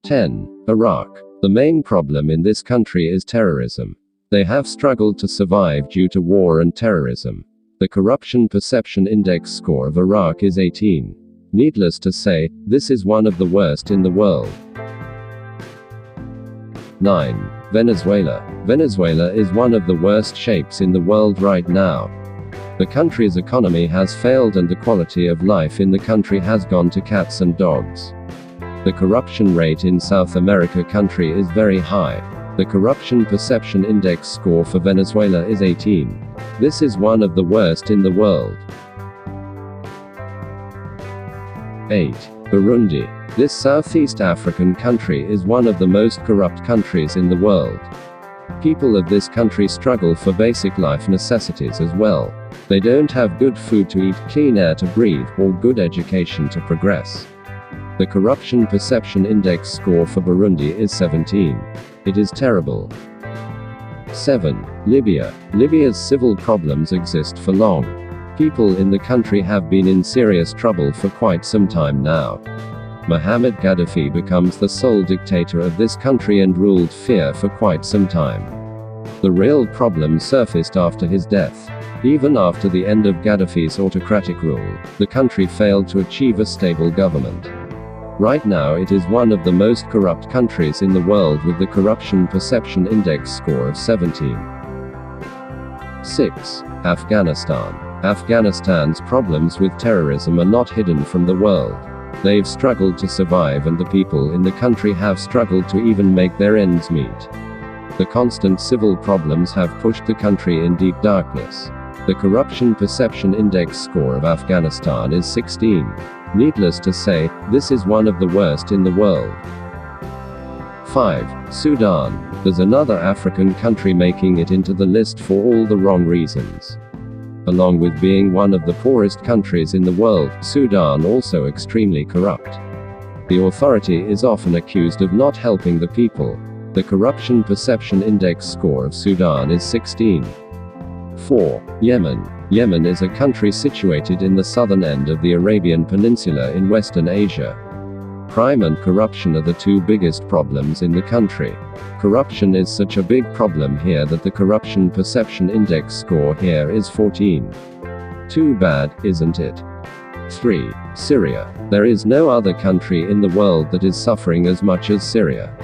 10. Iraq. The main problem in this country is terrorism. They have struggled to survive due to war and terrorism. The Corruption Perception Index score of Iraq is 18. Needless to say, this is one of the worst in the world. 9. Venezuela. Venezuela is one of the worst shapes in the world right now. The country's economy has failed and the quality of life in the country has gone to cats and dogs. The corruption rate in South America country is very high. The Corruption Perception Index score for Venezuela is 18. This is one of the worst in the world. 8. Burundi. This Southeast African country is one of the most corrupt countries in the world. People of this country struggle for basic life necessities as well. They don't have good food to eat, clean air to breathe, or good education to progress. The Corruption Perception Index score for Burundi is 17. It is terrible. 7. Libya. Libya's civil problems exist for long. People in the country have been in serious trouble for quite some time now. Muhammad Gaddafi becomes the sole dictator of this country and ruled fear for quite some time. The real problem surfaced after his death. Even after the end of Gaddafi's autocratic rule, the country failed to achieve a stable government. Right now it is one of the most corrupt countries in the world with the Corruption Perception Index score of 17. 6. Afghanistan. Afghanistan's problems with terrorism are not hidden from the world. They've struggled to survive and the people in the country have struggled to even make their ends meet. The constant civil problems have pushed the country in deep darkness. The Corruption Perception Index score of Afghanistan is 16. Needless to say, this is one of the worst in the world. 5. Sudan. There's another African country making it into the list for all the wrong reasons. Along with being one of the poorest countries in the world, Sudan also extremely corrupt. The authority is often accused of not helping the people. The Corruption Perception Index score of Sudan is 16. 4. Yemen. Yemen is a country situated in the southern end of the Arabian Peninsula in Western Asia. Crime and corruption are the two biggest problems in the country. Corruption is such a big problem here that the Corruption Perception Index score here is 14. Too bad, isn't it? 3. Syria. There is no other country in the world that is suffering as much as Syria.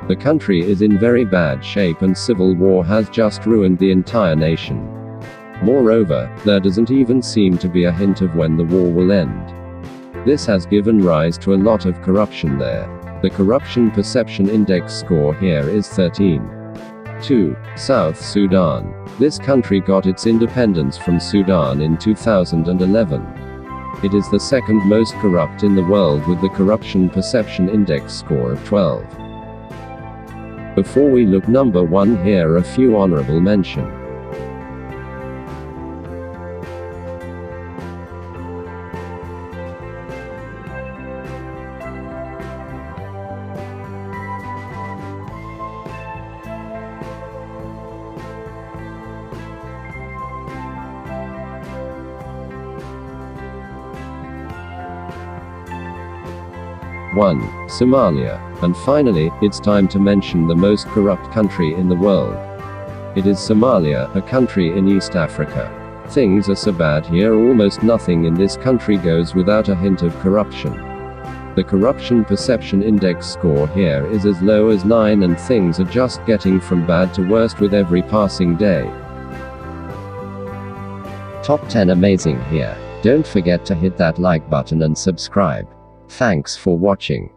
The country is in very bad shape and civil war has just ruined the entire nation. Moreover, there doesn't even seem to be a hint of when the war will end. This has given rise to a lot of corruption there. The Corruption Perception Index score here is 13. 2. South Sudan. This country got its independence from Sudan in 2011. It is the second most corrupt in the world with the Corruption Perception Index score of 12. Before we look number 1, here are a few honorable mentions. 1. Somalia. And finally, it's time to mention the most corrupt country in the world. It is Somalia, a country in East Africa. Things are so bad here, almost nothing in this country goes without a hint of corruption. The Corruption Perception Index score here is as low as 9 and things are just getting from bad to worst with every passing day. Top 10 amazing here. Don't forget to hit that like button and subscribe. Thanks for watching.